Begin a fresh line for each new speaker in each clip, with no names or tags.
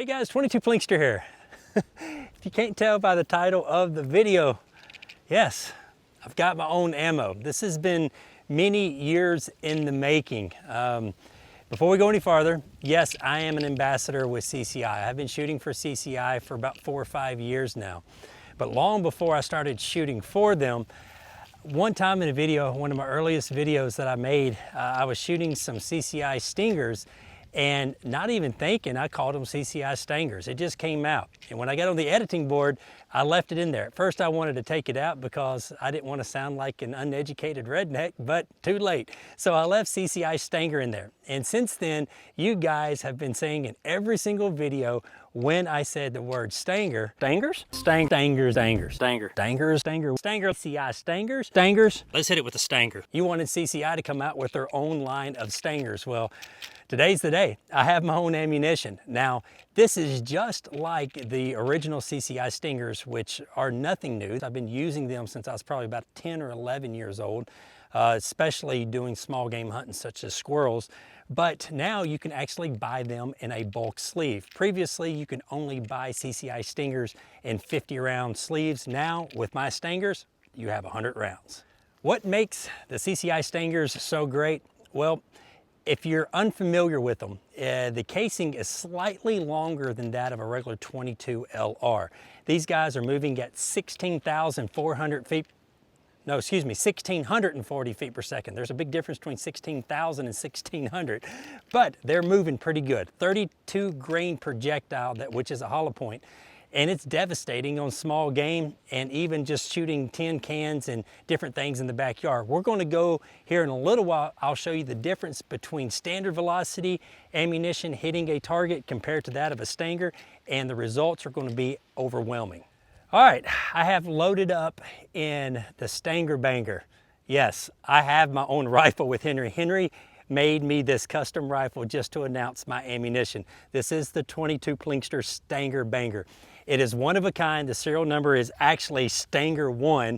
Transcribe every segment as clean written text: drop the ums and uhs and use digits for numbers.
Hey guys, 22 Plinkster here. If you can't tell by the title of the video, yes, I've got my own ammo. This has been many years in the making. Before we go any farther, yes, I am an ambassador with CCI. I've been shooting for CCI for about 4 or 5 years now. But long before I started shooting for them, one time in a video, one of my earliest videos that I made, I was shooting some CCI Stingers, and not even thinking, I called them CCI Stangers. It just came out. And when I got on the editing board, I left it in there. At first I wanted to take it out because I didn't want to sound like an uneducated redneck, but too late. So I left CCI Stanger in there. And since then, you guys have been saying in every single video when I said the word Stanger, Stangers? Stangers, Stangers, Stanger, Stangers, Stanger, Stanger, CCI Stingers, Stangers. Let's hit it with a Stanger. You wanted CCI to come out with their own line of Stangers. Well, today's the day. I have my own ammunition. Now, this is just like the original CCI Stingers, which are nothing new. I've been using them since I was probably about 10 or 11 years old, especially doing small game hunting such as squirrels. But now you can actually buy them in a bulk sleeve. Previously, you can only buy CCI Stingers in 50 round sleeves. Now, with my Stangers, you have 100 rounds. What makes the CCI Stingers so great? Well, if you're unfamiliar with them, the casing is slightly longer than that of a regular 22 LR. These guys are moving at 16,400 feet. No, excuse me, 1,640 feet per second. There's a big difference between 16,000 and 1,600, but they're moving pretty good. 32 grain projectile, which is a hollow point, and it's devastating on small game and even just shooting tin cans and different things in the backyard. We're going to go here in a little while. I'll show you the difference between standard velocity ammunition hitting a target compared to that of a Stanger, and the results are going to be overwhelming. All right, I have loaded up in the Stanger Banger. Yes, I have my own rifle with Henry. Henry made me this custom rifle just to announce my ammunition. This is the 22 Plinkster Stanger Banger. It is one of a kind. The serial number is actually Stanger 1,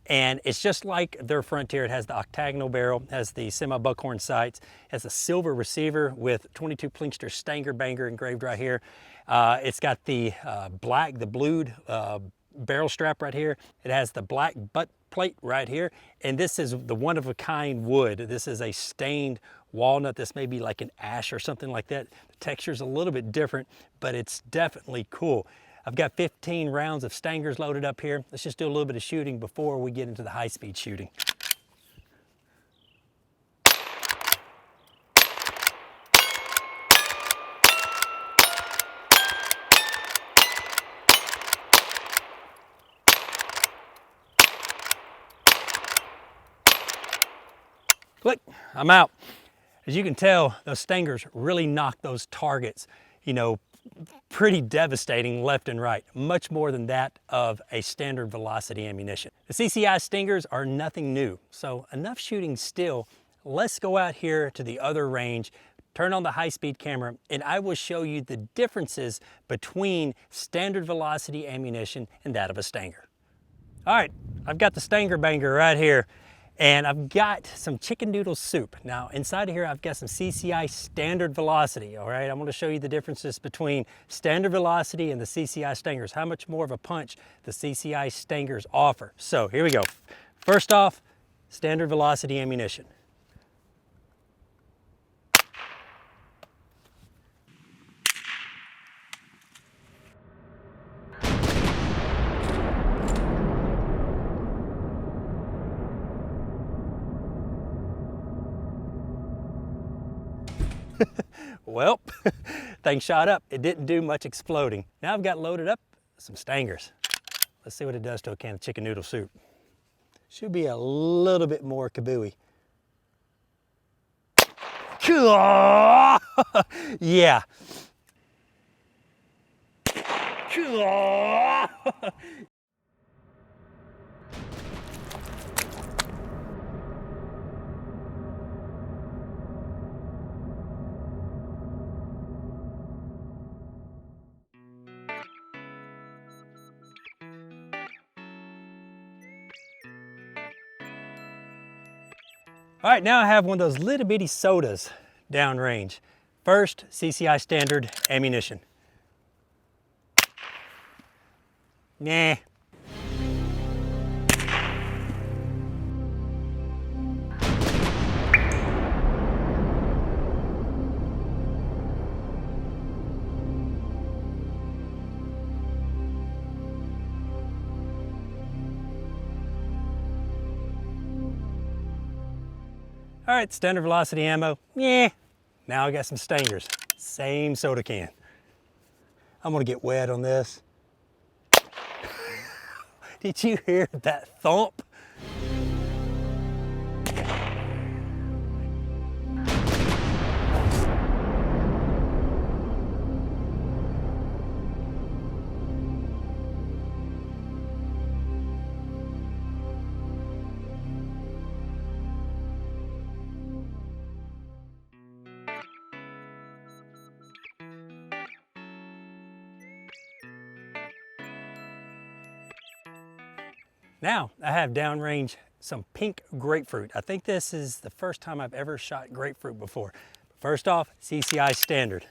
and it's just like their Frontier. It has the octagonal barrel, has the semi-buckhorn sights, has a silver receiver with 22 Plinkster Stanger Banger engraved right here. It's got the blued barrel strap right here. It has the black butt plate right here, and this is the one-of-a-kind wood. This is a stained walnut. This may be like an ash or something like that. The texture's a little bit different, but it's definitely cool. I've got 15 rounds of Stangers loaded up here. Let's just do a little bit of shooting before we get into the high-speed shooting. Click, I'm out. As you can tell, those Stangers really knock those targets, pretty devastating left and right, much more than that of a standard velocity ammunition. The CCI Stingers are nothing new, so enough shooting still. Let's go out here to the other range, turn on the high-speed camera, and I will show you the differences between standard velocity ammunition and that of a Stanger. All right, I've got the Stanger Banger right here. And I've got some chicken noodle soup. Now, inside of here, I've got some CCI standard velocity, all right? I'm gonna show you the differences between standard velocity and the CCI Stingers, how much more of a punch the CCI Stingers offer. So here we go. First off, standard velocity ammunition. Well, things shot up. It didn't do much exploding. Now I've got loaded up some Stangers. Let's see what it does to a can of chicken noodle soup. Should be a little bit more kabooey. Yeah. All right, now I have one of those little bitty sodas downrange. First, CCI standard ammunition. Nah. All right, standard velocity ammo, yeah. Now I got some Stangers, same soda can. I'm gonna get wet on this. Did you hear that thump? Now I have downrange some pink grapefruit. I think this is the first time I've ever shot grapefruit before. First off, CCI standard.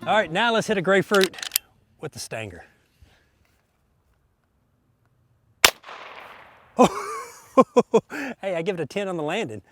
All right, now let's hit a grapefruit with the Stanger. Hey, I give it a 10 on the landing.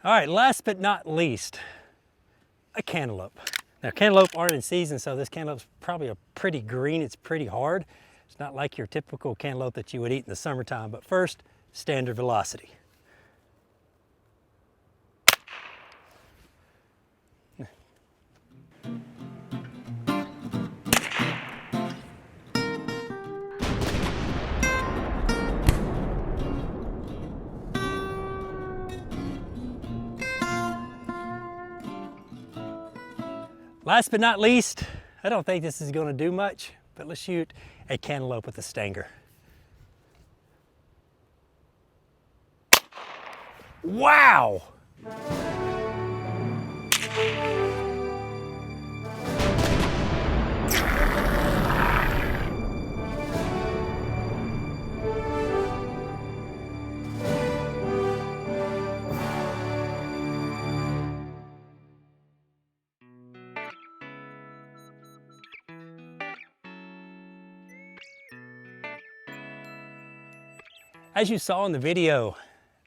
All right, last but not least, a cantaloupe. Now, cantaloupe aren't in season, so this cantaloupe's probably a pretty green. It's pretty hard. It's not like your typical cantaloupe that you would eat in the summertime. But first, standard velocity. Last but not least, I don't think this is going to do much, but let's shoot a cantaloupe with a Stanger. Wow! As you saw in the video,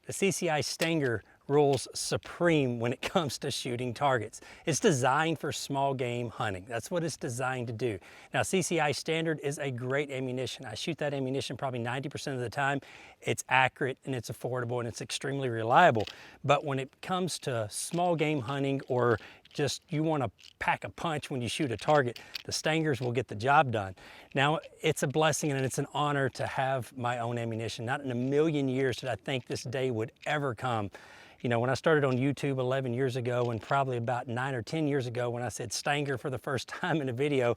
the CCI Stanger rules supreme when it comes to shooting targets. It's designed for small game hunting. That's what it's designed to do. Now, CCI Standard is a great ammunition. I shoot that ammunition probably 90% of the time. It's accurate and it's affordable and it's extremely reliable. But when it comes to small game hunting or just you want to pack a punch when you shoot a target, the Stangers will get the job done. Now, it's a blessing and it's an honor to have my own ammunition. Not in a million years did I think this day would ever come. You know, when I started on YouTube 11 years ago and probably about 9 or 10 years ago when I said Stanger for the first time in a video,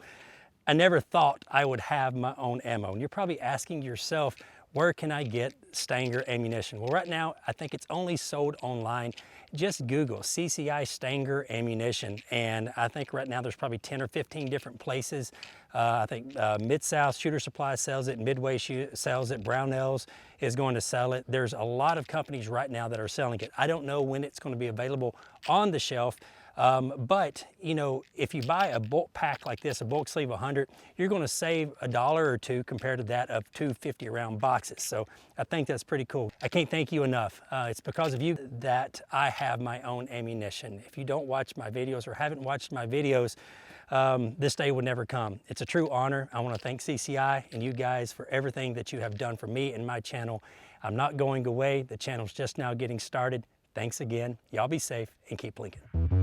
I never thought I would have my own ammo. And you're probably asking yourself, where can I get Stanger ammunition? Well, right now, I think it's only sold online. Just Google CCI Stanger ammunition. And I think right now there's probably 10 or 15 different places. I think Mid-South Shooter Supply sells it, Midway sells it, Brownells is going to sell it. There's a lot of companies right now that are selling it. I don't know when it's going to be available on the shelf. But you know, if you buy a bulk pack like this, a bulk sleeve 100, you're going to save $1 or $2 compared to that of 2 50 round boxes. So I think that's pretty cool. I can't thank you enough. It's because of you that I have my own ammunition. If you don't watch my videos or haven't watched my videos, this day would never come. It's a true honor. I want to thank CCI and you guys for everything that you have done for me and my channel. I'm not going away. The channel's just now getting started. Thanks again. Y'all be safe and keep blinking.